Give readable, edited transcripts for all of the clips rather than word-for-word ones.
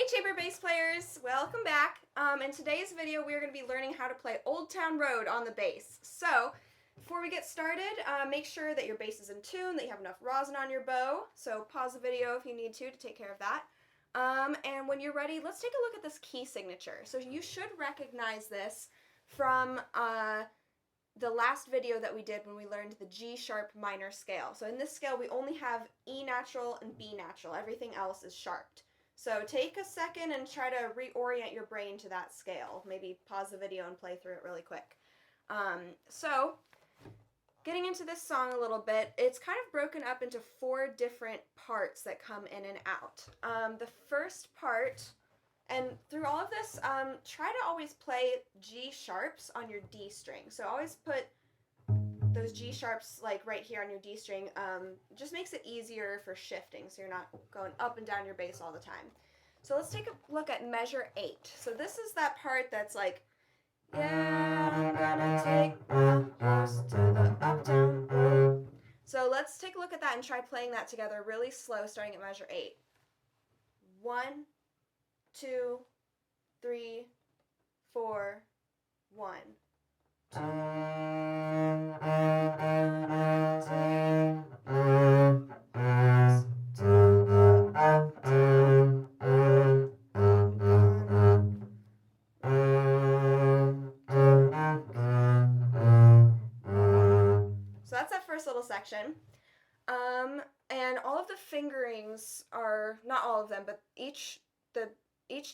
chamber bass players, welcome back. In today's video, we are going to be learning how to play Old Town Road on the bass. So, before we get started, make sure that your bass is in tune, that you have enough rosin on your bow. So pause the video if you need to take care of that. And when you're ready, let's take a look at this key signature. So you should recognize this from the last video that we did when we learned the G sharp minor scale. So in this scale, we only have E natural and B natural. Everything else is sharped. So take a second and try to reorient your brain to that scale. Maybe pause the video and play through it really quick. So getting into this song a little bit, it's kind of broken up into 4 different parts that come in and out. The first part, and through all of this, try to always play G sharps on your D string. So always put those G sharps like right here on your D string. Just makes it easier for shifting so you're not going up and down your bass all the time. So let's take a look at measure 8. So this is that part that's like, yeah, I'm gonna take my horse to the uptown road. So let's take a look at that and try playing that together really slow, starting at measure 8. 1, 2, 3, 4, 1, 2. So that's that first little section. And all of the fingerings are, not all of them, but each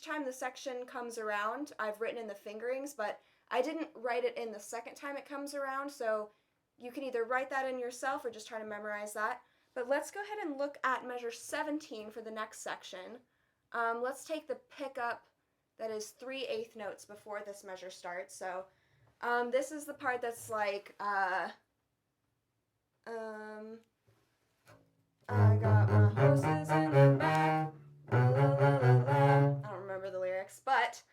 time the section comes around, I've written in the fingerings, but I didn't write it in the second time it comes around, so you can either write that in yourself or just try to memorize that. But let's go ahead and look at measure 17 for the next section. Let's take the pickup that is 3/8 notes before this measure starts. So this is the part that's like, I got my horses in the back, la, la, la, la, la. I don't remember the lyrics, but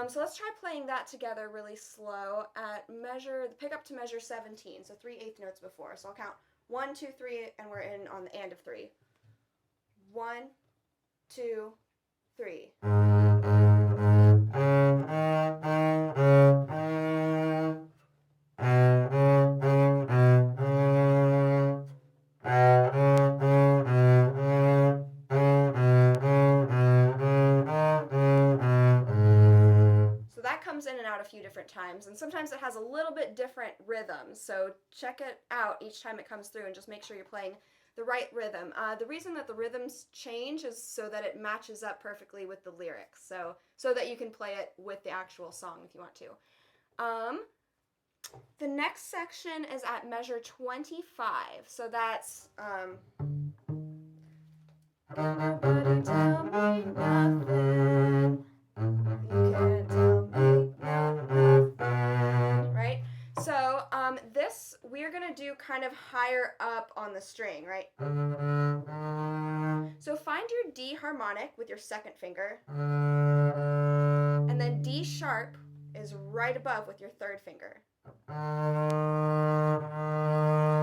so let's try playing that together really slow at the pickup to measure 17, so 3/8 notes before. So I'll count 1, 2, 3, and we're in on the and of 3. 1, 2, 3. Comes in and out a few different times, and sometimes it has a little bit different rhythms, so check it out each time it comes through and just make sure you're playing the right rhythm. The reason that the rhythms change is so that it matches up perfectly with the lyrics, so that you can play it with the actual song if you want to. The next section is at measure 25, so that's Can't nobody tell me nothing. You can't tell me nothing. Right? So this we're gonna do kind of higher up on the string, right? So find your D harmonic with your second finger, and then D sharp is right above with your third finger.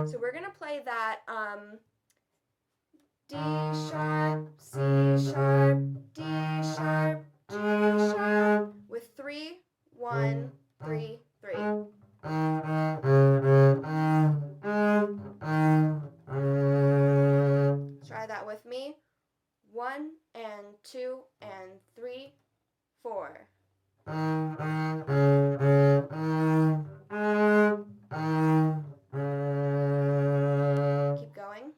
So we're gonna play that D sharp, C sharp, D sharp, G sharp with 3, 1, 3, 3. Try that with me. 1 and 2 and 3, 4. Keep going.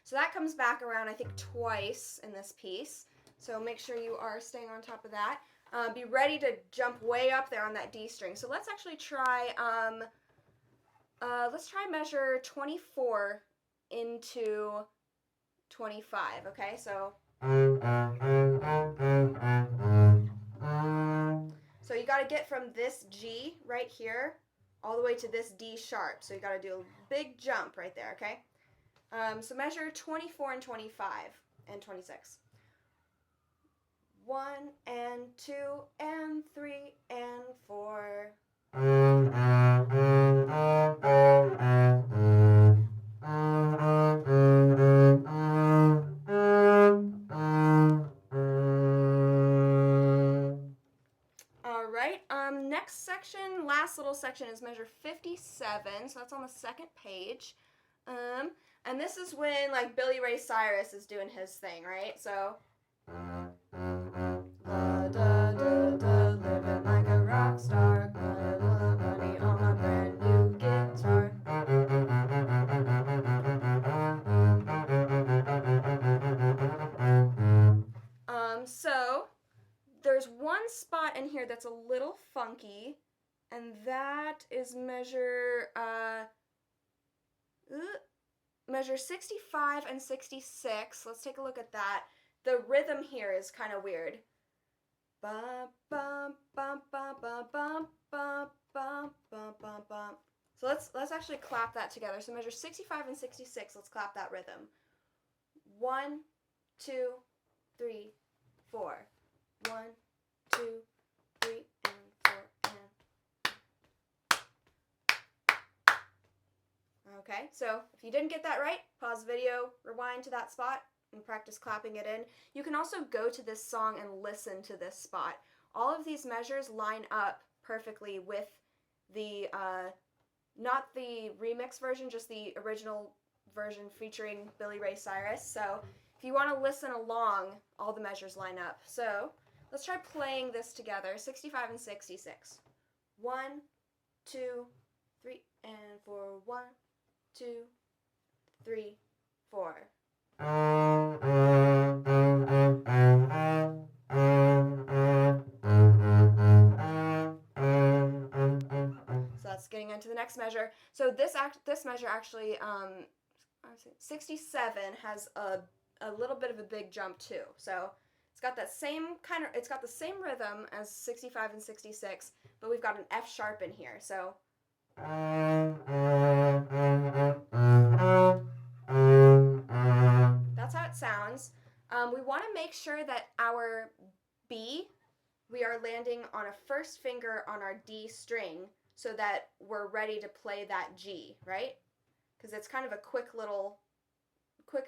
So that comes back around, I think, twice in this piece. So make sure you are staying on top of that. Be ready to jump way up there on that D string. So let's actually try, measure 24 into 25, okay? So you got to get from this G right here all the way to this D sharp. So you got to do a big jump right there, okay? So measure 24 and 25 and 26. 1 and 2 and 3 and 4. section is measure 57, so that's on the second page. And this is when like Billy Ray Cyrus is doing his thing, right? So da da da da, living like a rock star, got a lot of money on my brand new guitar. So there's one spot in here that's a little funky, and that is measure 65 and 66. Let's take a look at that. The rhythm here is kind of weird. Bum, bum, bum, bum, bum, bum, bum, bum, bum, bum, bum. So let's actually clap that together. So measure 65 and 66. Let's clap that rhythm. 1, 2, 3, 4. 1, 2, 3, and 4, and. Okay, so if you didn't get that right, pause the video, rewind to that spot, and practice clapping it in. You can also go to this song and listen to this spot. All of these measures line up perfectly with the, not the remix version, just the original version featuring Billy Ray Cyrus. So if you want to listen along, all the measures line up. So let's try playing this together, 65 and 66. 1, 2, 3, and 4. 1, 2, 3, 4. So that's getting into the next measure. So this measure actually, 67 has a little bit of a big jump too. So it's got that same it's got the same rhythm as 65 and 66, but we've got an F sharp in here. So that's how it sounds. We want to make sure that our B, we are landing on a first finger on our D string so that we're ready to play that G, right? Because it's kind of a quick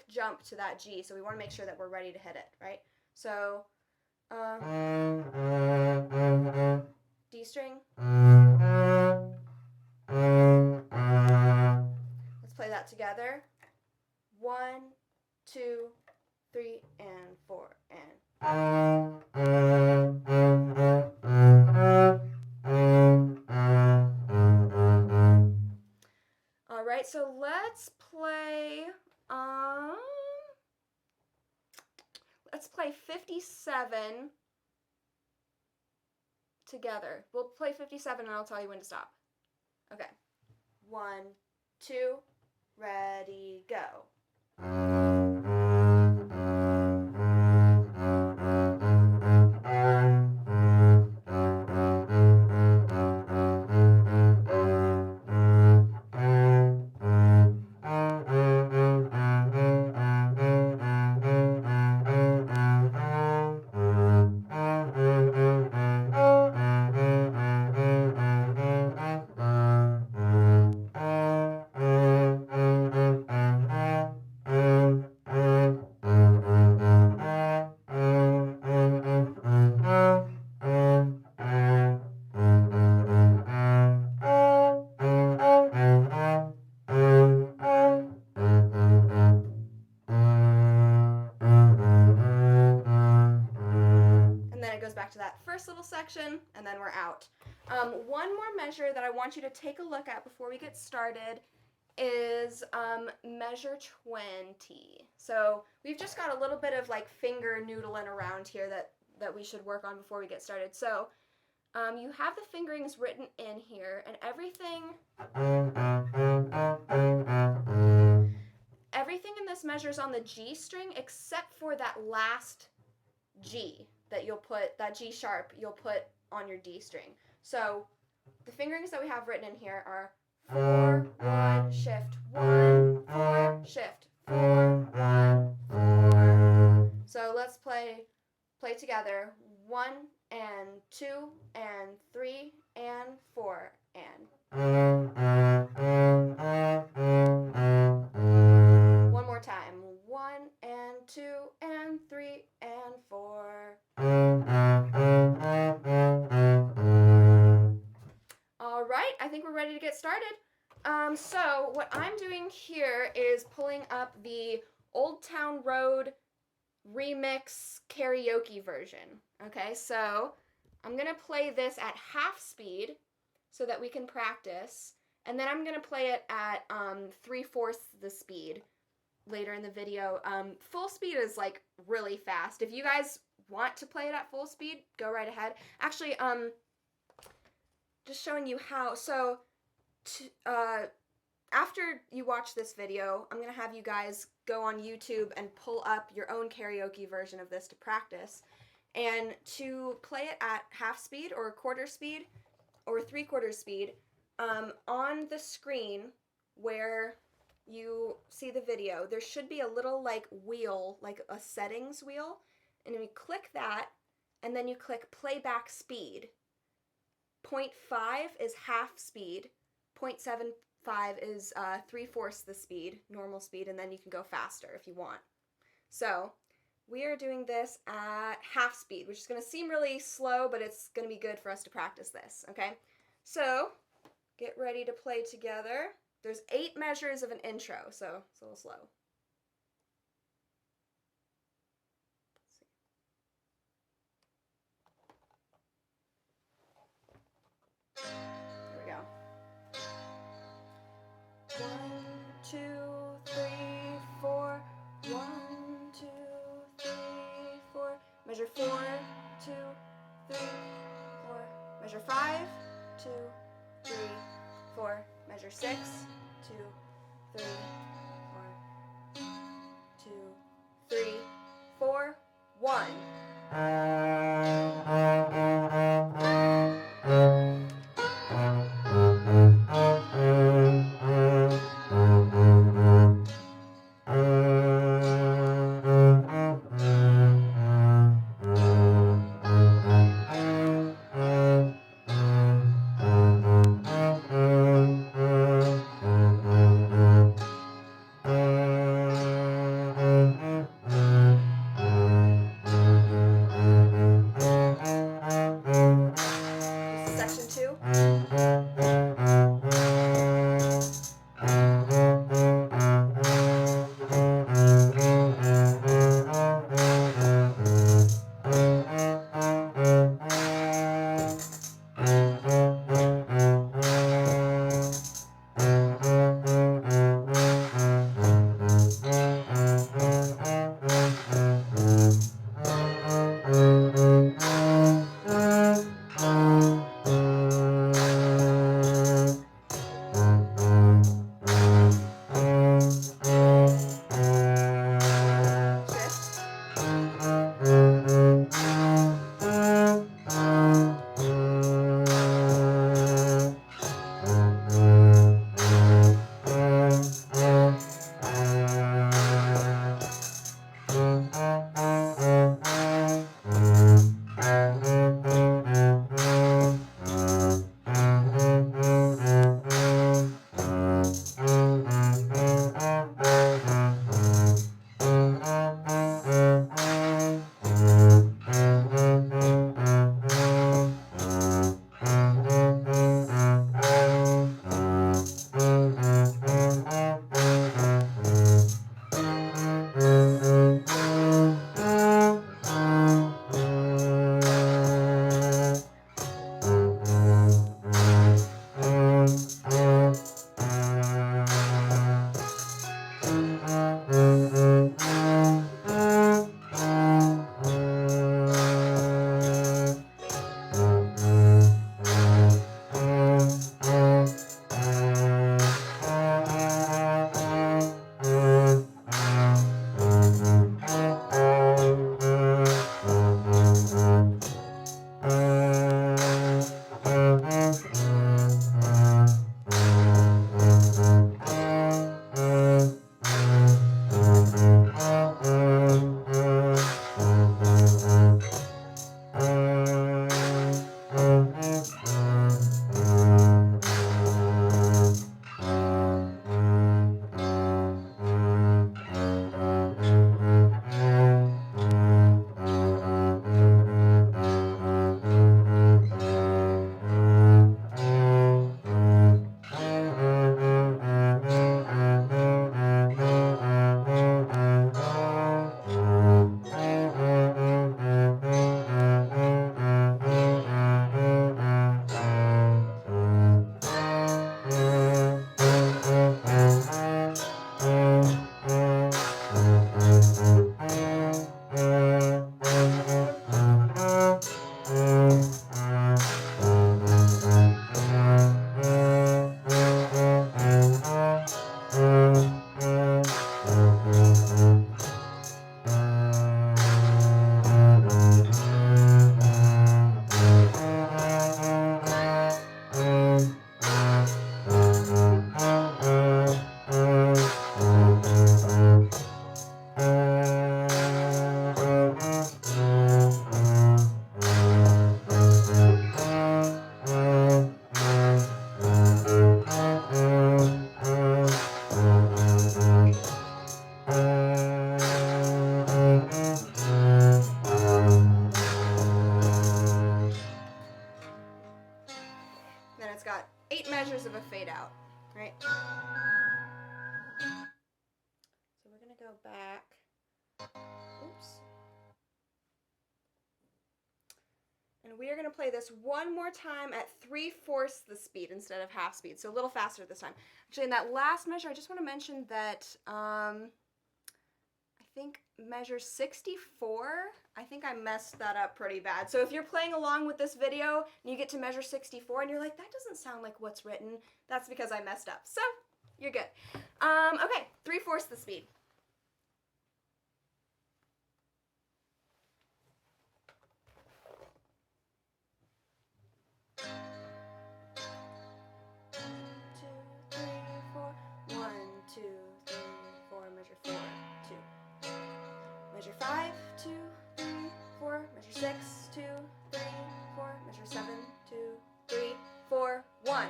jump to that G, so we want to make sure that we're ready to hit it, right? So, D string. Let's play that together. 1, 2, 3, and 4, and. All right, so let's play. Let's play 57 together. We'll play 57 and I'll tell you when to stop. Okay. 1, 2, ready, go. To that first little section, and then we're out. One more measure that I want you to take a look at before we get started is measure 20. So we've just got a little bit of like finger noodling around here that we should work on before we get started. So you have the fingerings written in here, and everything in this measure is on the G string except for that last G that you'll put, that G sharp you'll put on your D string. So the fingerings that we have written in here are 4, 1, shift, 1, 4, shift, 4, 1, 4. So let's play together. 1 and 2 and 3 and 4 and. One more time. 1 and 2 and 3 and 4. All right, I think So what I'm doing here is pulling up the Old Town Road remix karaoke version. Okay, so I'm gonna play this at half speed so that we can practice, and then I'm gonna play it at 3/4 the speed later in the video. Full speed is like really fast. If you guys want to play it at full speed, go right ahead. Actually, just showing you how. So, after you watch this video, I'm gonna have you guys go on YouTube and pull up your own karaoke version of this to practice. And to play it at half speed or quarter speed or 3/4 speed, on the screen where you see the video, there should be a little like wheel, like a settings wheel, and you click that, and then you click playback speed. 0.5 is half speed, 0.75 is 3/4 the speed, normal speed, and then you can go faster if you want. So we are doing this at half speed, which is going to seem really slow, but it's going to be good for us to practice this, okay? So get ready to play together. There's 8 measures of an intro, so it's a little slow. Here we go. 1, 2, 3, 4. 1, 2, 3, 4. Measure 4, 2, 3, 4. Measure 5, 2, 3, 4. Measure 6, 2, 3, 4. 2, 3, 4. 1. And we are going to play this one more time at 3/4 the speed instead of half speed, so a little faster this time. Actually, in that last measure, I just want to mention that I think measure 64, I think I messed that up pretty bad. So if you're playing along with this video and you get to measure 64 and you're like, that doesn't sound like what's written, that's because I messed up. So you're good. Okay, 3/4 the speed. Measure 4, 2. Measure 5, 2, 3, 4. Measure 6, 2, 3, 4. Measure 7, 2, 3, 4, 1.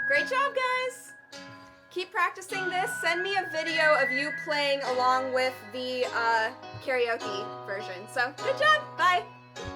Great job, guys! Keep practicing this. Send me a video of you playing along with the karaoke version. So, good job! Bye!